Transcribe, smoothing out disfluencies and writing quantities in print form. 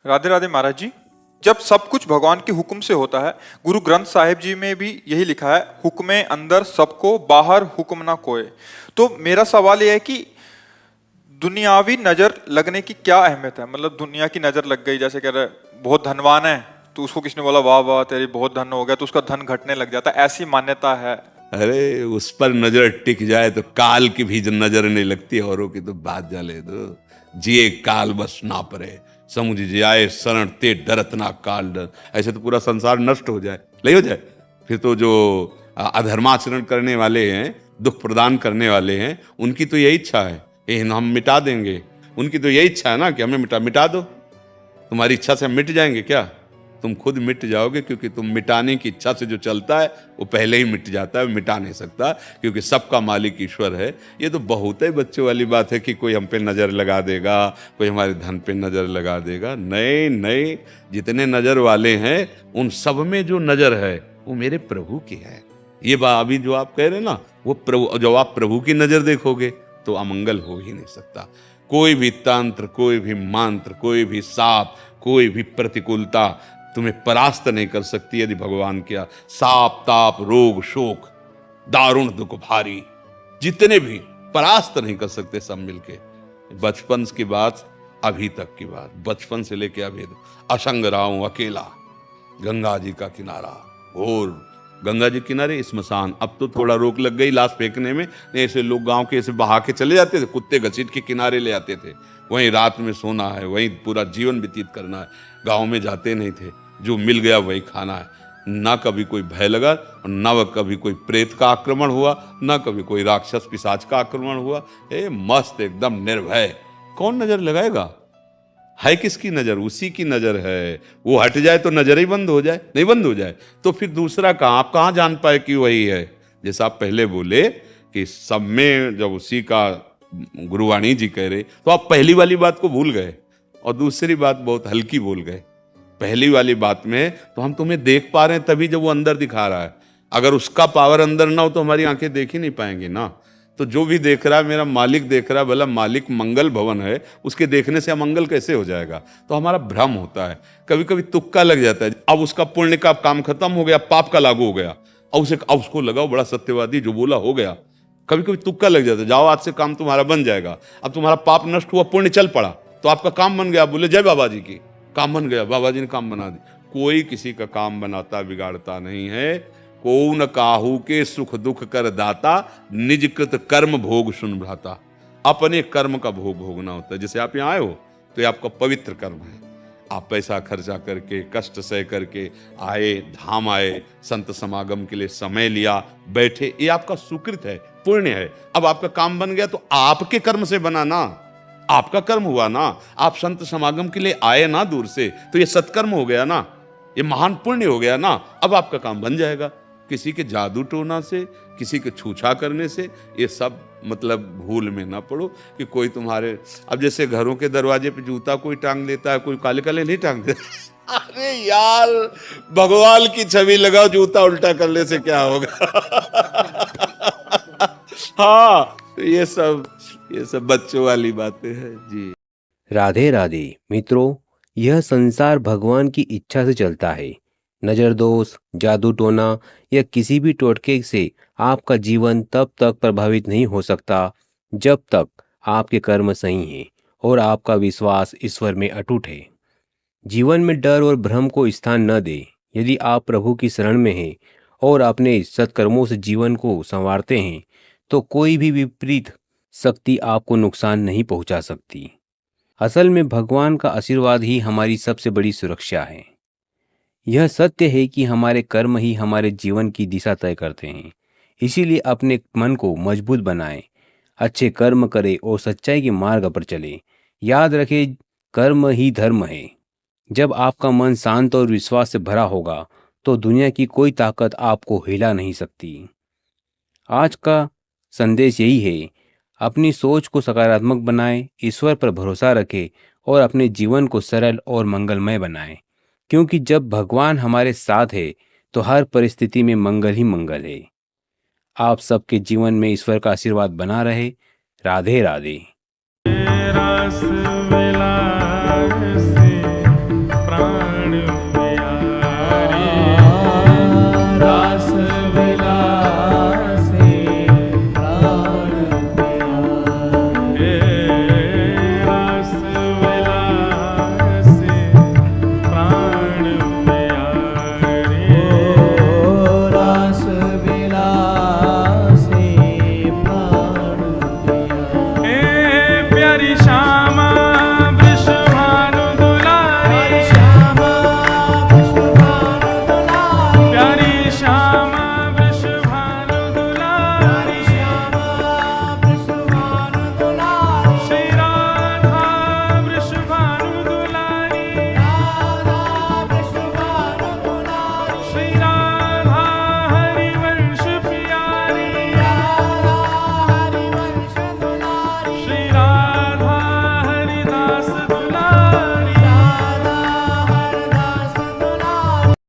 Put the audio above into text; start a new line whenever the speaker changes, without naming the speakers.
राधे राधे महाराज जी। जब सब कुछ भगवान के हुक्म से होता है, गुरु ग्रंथ साहिब जी में भी यही लिखा है, हुक्मे अंदर सबको, बाहर हुक्म ना कोय। तो मेरा सवाल यह है कि दुनियावी नजर लगने की क्या अहमियत है? मतलब दुनिया की नजर लग गई, जैसे कह रहे बहुत धनवान है तो उसको किसने बोला वाह वाह तेरी बहुत धन हो गया, तो उसका धन घटने लग जाता है, ऐसी मान्यता है।
अरे उस पर नजर टिक जाए तो काल की भी जो नजर नहीं लगती, औरों की तो बात जाले दो। जिए काल बस ना परे, समुझ जाए शरण ते डरत ना काल डर। ऐसे तो पूरा संसार नष्ट हो जाए, नहीं हो जाए। फिर तो जो अधर्माचरण करने वाले हैं, दुख प्रदान करने वाले हैं, उनकी तो यही इच्छा है कि हम मिटा देंगे। उनकी तो यही इच्छा है ना कि हमें मिटा मिटा दो। तुम्हारी इच्छा से हम मिट जाएंगे क्या? तुम खुद मिट जाओगे, क्योंकि तुम मिटाने की इच्छा से जो चलता है वो पहले ही मिट जाता है, मिटा नहीं सकता, क्योंकि सबका मालिक ईश्वर है। ये तो बहुत ही बच्चों वाली बात है कि कोई हम पे नज़र लगा देगा, कोई हमारे धन पे नज़र लगा देगा। नहीं नहीं, जितने नज़र वाले हैं उन सब में जो नज़र है वो मेरे प्रभु की है। ये बात अभी जो आप कह रहे हैं ना, वो प्रभु, जब आप प्रभु की नज़र देखोगे तो अमंगल हो ही नहीं सकता। कोई भी तंत्र, कोई भी मंत्र, कोई भी साप, कोई भी प्रतिकूलता तुम्हें परास्त नहीं कर सकती यदि भगवान किया। साप ताप रोग शोक दारुण दुख भारी, जितने भी परास्त नहीं कर सकते सब मिलके। बचपन की बात, अभी तक की बात, बचपन से लेके अभी असंग रहा हूं अकेला, गंगा जी का किनारा, और गंगा जी किनारे स्मशान। अब तो थोड़ा रोक लग गई लाश फेंकने में, नहीं ऐसे लोग गांव के ऐसे बहा के चले जाते थे, कुत्ते घसीट के किनारे ले आते थे, वहीं रात में सोना है, वहीं पूरा जीवन व्यतीत करना है। गांव में जाते नहीं थे, जो मिल गया वही खाना है। ना कभी कोई भय लगा, और ना कभी कोई प्रेत का आक्रमण हुआ, ना कभी कोई राक्षस पिशाच का आक्रमण हुआ। मस्त एकदम निर्भय। कौन नजर लगाएगा? है किसकी नजर? उसी की नजर है। वो हट जाए तो नजर ही बंद हो जाए, नहीं बंद हो जाए तो फिर दूसरा कहाँ, आप कहाँ जान पाए कि वही है? जैसा आप पहले बोले कि सब में जब उसी का, गुरुवाणी जी कह रहे, तो आप पहली वाली बात को भूल गए और दूसरी बात बहुत हल्की बोल गए। पहली वाली बात में तो हम तुम्हें देख पा रहे हैं तभी जब वो अंदर दिखा रहा है। अगर उसका पावर अंदर ना हो तो हमारी आंखें देख ही नहीं पाएंगी ना। तो जो भी देख रहा है मेरा मालिक देख रहा है, भला मालिक मंगल भवन है, उसके देखने से अमंगल कैसे हो जाएगा? तो हमारा भ्रम होता है, कभी कभी तुक्का लग जाता है। अब उसका पुण्य का काम खत्म हो गया, पाप का लागू हो गया, अब उसको लगाओ बड़ा सत्यवादी, जो बोला हो गया। कभी कभी तुक्का लग जाता है, जाओ आज से काम तुम्हारा बन जाएगा। अब तुम्हारा पाप नष्ट हुआ, पुण्य चल पड़ा, तो आपका काम बन गया। बोले जय बाबा जी की, काम बन गया, बाबा जी ने काम बना दी। कोई किसी का काम बनाता बिगाड़ता नहीं है। को न काहू के सुख दुख कर दाता, निज कृत कर्म भोग सुन भ्राता। अपने कर्म का भोग भोगना होता है। जैसे आप यहाँ आए हो तो ये आपका पवित्र कर्म है। आप पैसा खर्चा करके, कष्ट सह करके आए, धाम आए, संत समागम के लिए समय लिया, बैठे, ये आपका सुकृत है, पुण्य है। अब आपका काम बन गया तो आपके कर्म से बना ना, आपका कर्म हुआ ना। आप संत समागम के लिए आए ना दूर से, तो ये सत्कर्म हो गया ना, ये महान पुण्य हो गया ना। अब आपका काम बन जाएगा। किसी के जादू टोना से, किसी के छूछा करने से, ये सब मतलब भूल में ना पड़ो कि कोई तुम्हारे, अब जैसे घरों के दरवाजे पे जूता कोई टांग देता है, कोई काले काले नहीं टांग देता। अरे यार, भगवान की छवि लगाओ, जूता उल्टा करने से क्या होगा? हाँ, तो ये सब बच्चों वाली बातें हैं जी।
राधे राधे मित्रों, यह संसार भगवान की इच्छा से चलता है। नजर दोष, जादू टोना या किसी भी टोटके से आपका जीवन तब तक प्रभावित नहीं हो सकता जब तक आपके कर्म सही हैं और आपका विश्वास ईश्वर में अटूट है। जीवन में डर और भ्रम को स्थान न दें। यदि आप प्रभु की शरण में हैं और अपने सत्कर्मों से जीवन को संवारते हैं तो कोई भी विपरीत शक्ति आपको नुकसान नहीं पहुंचा सकती। असल में भगवान का आशीर्वाद ही हमारी सबसे बड़ी सुरक्षा है। यह सत्य है कि हमारे कर्म ही हमारे जीवन की दिशा तय करते हैं। इसीलिए अपने मन को मजबूत बनाएं, अच्छे कर्म करें और सच्चाई के मार्ग पर चलें। याद रखें, कर्म ही धर्म है। जब आपका मन शांत और विश्वास से भरा होगा तो दुनिया की कोई ताकत आपको हिला नहीं सकती। आज का संदेश यही है, अपनी सोच को सकारात्मक बनाएं, ईश्वर पर भरोसा रखें और अपने जीवन को सरल और मंगलमय बनाएं। क्योंकि जब भगवान हमारे साथ है तो हर परिस्थिति में मंगल ही मंगल है। आप सबके जीवन में ईश्वर का आशीर्वाद बना रहे। राधे राधे।
रस मिला